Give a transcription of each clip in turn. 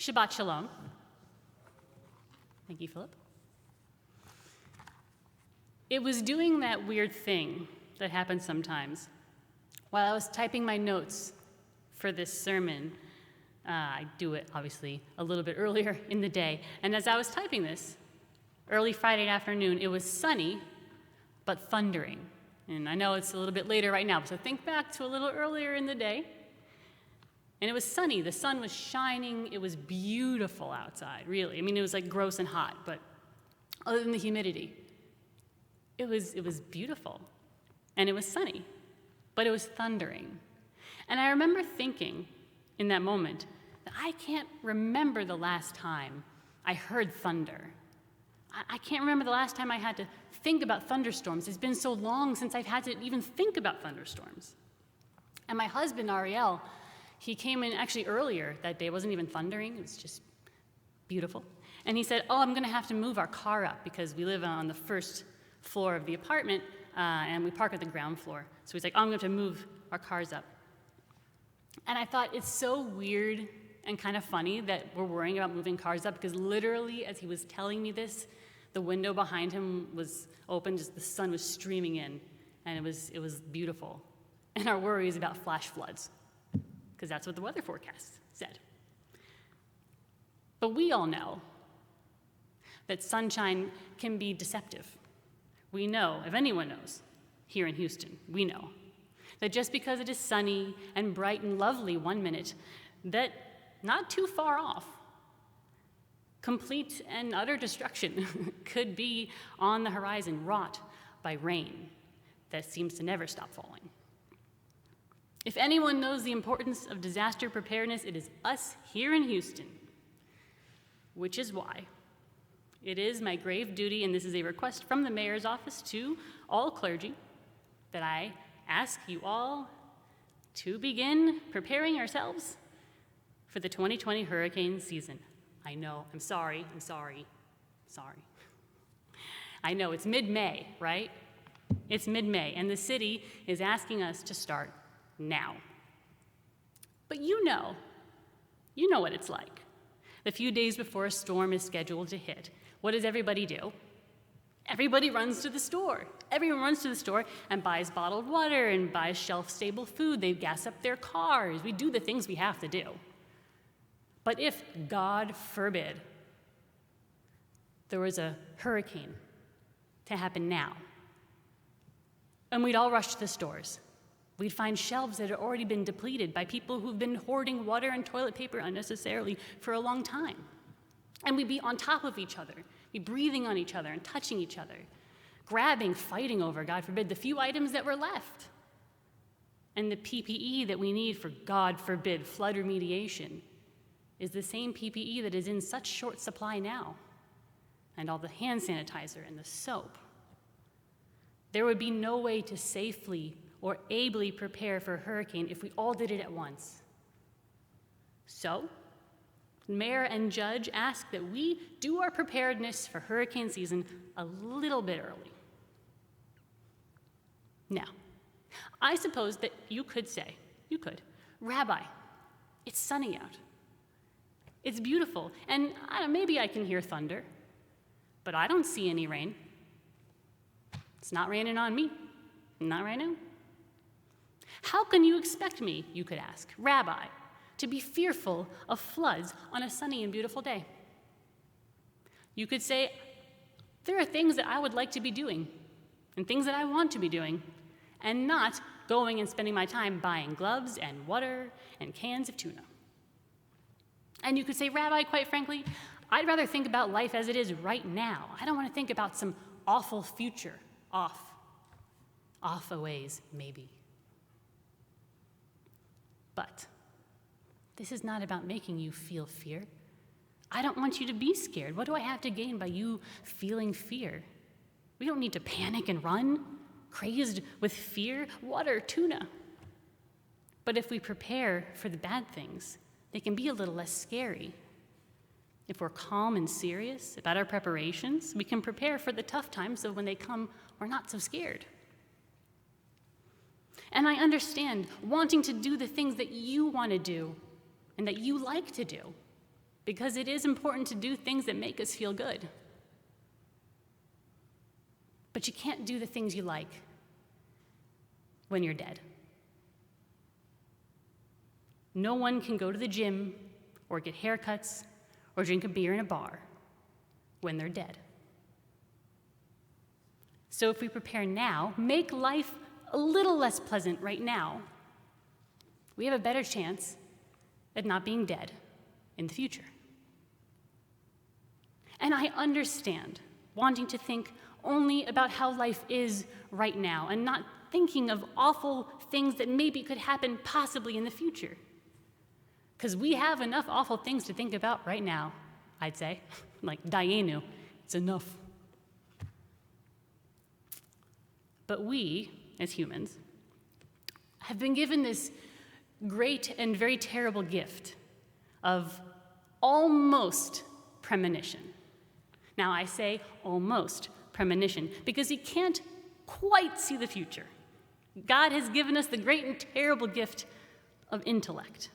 Shabbat Shalom. Thank you, Philip. It was doing that weird thing that happens sometimes. While I was typing my notes for this sermon, I do it, obviously, a little bit earlier in the day. And as I was typing this, early Friday afternoon, it was sunny, but thundering. And I know it's a little bit later right now, so think back to a little earlier in the day. And it was sunny. The sun was shining. It was beautiful outside, really. I mean, it was like gross and hot, but other than the humidity, it was beautiful. And it was sunny, but it was thundering. And I remember thinking in that moment that I can't remember the last time I heard thunder. I can't remember the last time I had to think about thunderstorms. It's been so long since I've had to even think about thunderstorms. And my husband, Ariel, he came in actually earlier that day. It wasn't even thundering. It was just beautiful. And he said, I'm going to have to move our car up because we live on the first floor of the apartment, and we park at the ground floor. So he's like, I'm going to have to move our cars up. And I thought, it's so weird and kind of funny that we're worrying about moving cars up, because literally as he was telling me this, the window behind him was open, just the sun was streaming in, and it was beautiful. And our worry is about flash floods, because that's what the weather forecast said. But we all know that sunshine can be deceptive. We know, if anyone knows, here in Houston, we know that just because it is sunny and bright and lovely one minute, that not too far off, complete and utter destruction could be on the horizon, wrought by rain that seems to never stop falling. If anyone knows the importance of disaster preparedness, it is us here in Houston, which is why it is my grave duty, and this is a request from the mayor's office to all clergy, that I ask you all to begin preparing ourselves for the 2020 hurricane season. I know, I'm sorry. I know, it's mid-May, right? It's mid-May, and the city is asking us to start now. But you know what it's like. The few days before a storm is scheduled to hit, what does everybody do? Everybody runs to the store. Everyone runs to the store and buys bottled water and buys shelf-stable food. They gas up their cars. We do the things we have to do. But if, God forbid, there was a hurricane to happen now, and we'd all rush to the stores, we'd find shelves that had already been depleted by people who've been hoarding water and toilet paper unnecessarily for a long time. And we'd be on top of each other, be breathing on each other and touching each other, grabbing, fighting over, God forbid, the few items that were left. And the PPE that we need for, God forbid, flood remediation is the same PPE that is in such short supply now, and all the hand sanitizer and the soap. There would be no way to safely or ably prepare for a hurricane if we all did it at once. So, Mayor and Judge ask that we do our preparedness for hurricane season a little bit early. Now, I suppose that you could say, Rabbi, it's sunny out. It's beautiful, and maybe I can hear thunder, but I don't see any rain. It's not raining on me, not right now. How can you expect me, you could ask, Rabbi, to be fearful of floods on a sunny and beautiful day? You could say, there are things that I would like to be doing and things that I want to be doing, and not going and spending my time buying gloves and water and cans of tuna. And you could say, Rabbi, quite frankly, I'd rather think about life as it is right now. I don't want to think about some awful future off a ways, maybe. But this is not about making you feel fear. I don't want you to be scared. What do I have to gain by you feeling fear? We don't need to panic and run, crazed with fear, water, tuna. But if we prepare for the bad things, they can be a little less scary. If we're calm and serious about our preparations, we can prepare for the tough times so when they come, we're not so scared. And I understand wanting to do the things that you want to do and that you like to do. because it is important to do things that make us feel good. But you can't do the things you like when you're dead. No one can go to the gym or get haircuts or drink a beer in a bar when they're dead. So if we prepare now, make life a little less pleasant right now, we have a better chance at not being dead in the future. And I understand wanting to think only about how life is right now and not thinking of awful things that maybe could happen possibly in the future. Because we have enough awful things to think about right now, I'd say. Like Dayenu, it's enough. But we, as humans, have been given this great and very terrible gift of almost premonition. Now I say almost premonition because he can't quite see the future. God has given us the great and terrible gift of intellect.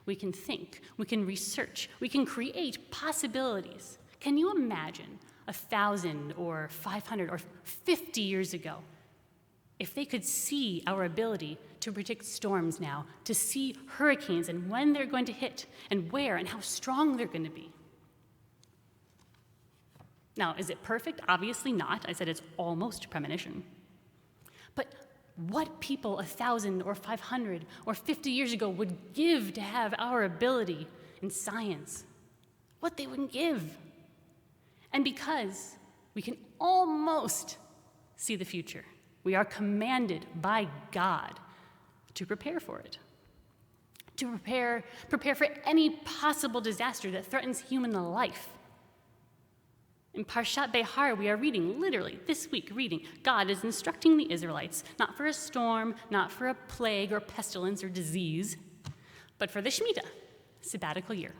We can think, we can research, we can create possibilities. Can you imagine 1,000 or 500 or 50 years ago if they could see our ability to predict storms now, to see hurricanes and when they're going to hit and where and how strong they're going to be? Now, is it perfect? Obviously not. I said it's almost premonition. But what people 1,000 or 500 or 50 years ago would give to have our ability in science, what they wouldn't give. And because we can almost see the future, we are commanded by God to prepare for it, to prepare for any possible disaster that threatens human life. In Parshat Behar, we are reading, literally, this week, God is instructing the Israelites, not for a storm, not for a plague or pestilence or disease, but for the Shemitah, sabbatical year.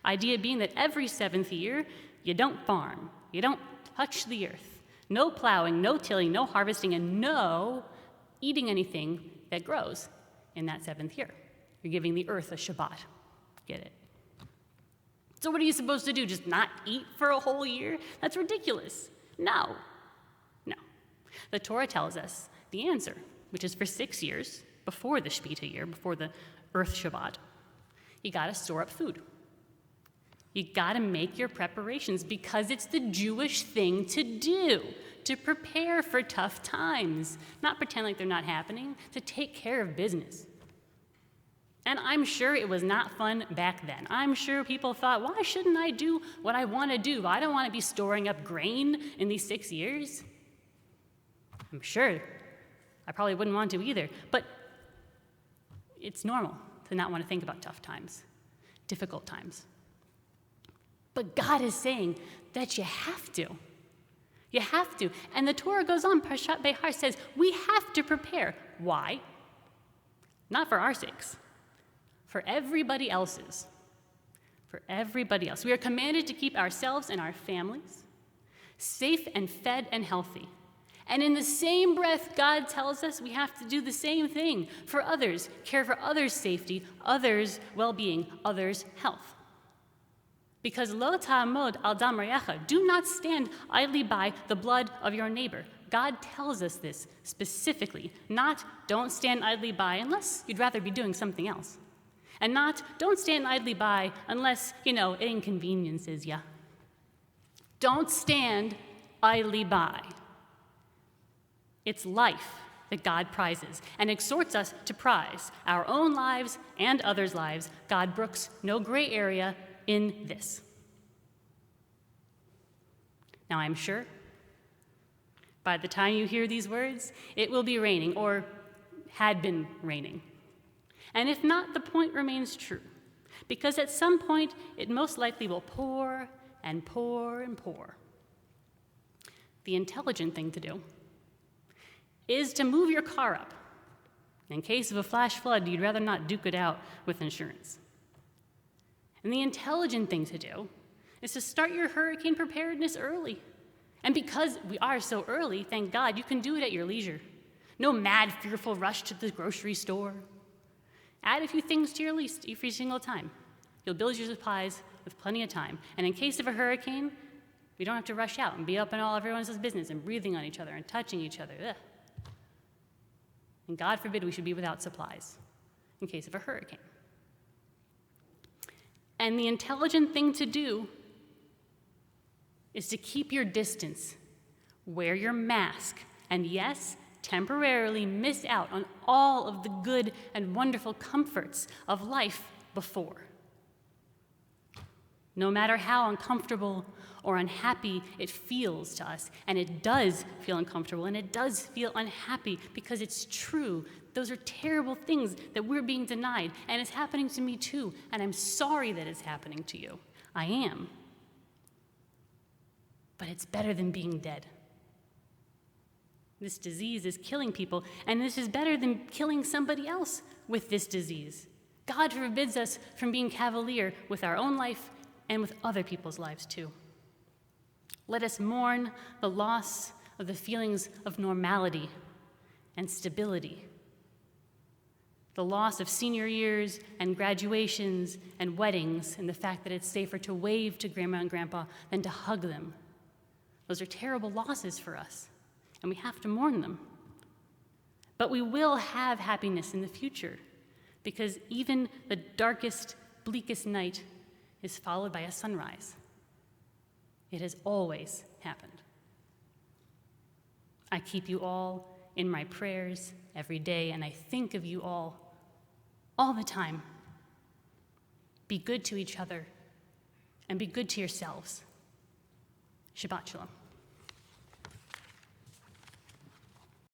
Idea being that every seventh year, you don't farm, you don't touch the earth. No plowing, no tilling, no harvesting, and no eating anything that grows in that seventh year. You're giving the earth a Shabbat. Get it? So what are you supposed to do? Just not eat for a whole year? That's ridiculous. No. The Torah tells us the answer, which is for 6 years, before the Shemitah year, before the earth Shabbat, you gotta store up food. You gotta make your preparations because it's the Jewish thing to do, to prepare for tough times, not pretend like they're not happening, to take care of business. And I'm sure it was not fun back then. I'm sure people thought, why shouldn't I do what I want to do? I don't want to be storing up grain in these 6 years. I'm sure I probably wouldn't want to either. But it's normal to not want to think about tough times, difficult times. But God is saying that you have to. You have to. And the Torah goes on, Parshat Behar says, we have to prepare. Why? Not for our sakes. For everybody else's. For everybody else. We are commanded to keep ourselves and our families safe and fed and healthy. And in the same breath, God tells us we have to do the same thing for others, care for others' safety, others' well-being, others' health. Because lo ta'amod al dam re'echa, do not stand idly by the blood of your neighbor. God tells us this specifically, not don't stand idly by unless you'd rather be doing something else. And not, don't stand idly by unless, it inconveniences you. Don't stand idly by. It's life that God prizes and exhorts us to prize our own lives and others' lives. God brooks no gray area in this. Now, I'm sure by the time you hear these words, it will be raining or had been raining. And if not, the point remains true, because at some point it most likely will pour and pour and pour. The intelligent thing to do is to move your car up. In case of a flash flood, you'd rather not duke it out with insurance. And the intelligent thing to do is to start your hurricane preparedness early. And because we are so early, thank God, you can do it at your leisure. No mad, fearful rush to the grocery store. Add a few things to your list every single time. You'll build your supplies with plenty of time. And in case of a hurricane, we don't have to rush out and be up in everyone else's business and breathing on each other and touching each other. Ugh. And God forbid we should be without supplies in case of a hurricane. And the intelligent thing to do is to keep your distance, wear your mask, and yes, temporarily miss out on all of the good and wonderful comforts of life before. No matter how uncomfortable or unhappy it feels to us, and it does feel uncomfortable and it does feel unhappy because it's true. Those are terrible things that we're being denied, and it's happening to me too, and I'm sorry that it's happening to you. I am. But it's better than being dead. This disease is killing people, and this is better than killing somebody else with this disease. God forbids us from being cavalier with our own life and with other people's lives too. Let us mourn the loss of the feelings of normality and stability, the loss of senior years and graduations and weddings, and the fact that it's safer to wave to grandma and grandpa than to hug them. Those are terrible losses for us, and we have to mourn them. But we will have happiness in the future, because even the darkest, bleakest night is followed by a sunrise. It has always happened. I keep you all in my prayers every day, and I think of you all the time. Be good to each other, and be good to yourselves. Shabbat Shalom.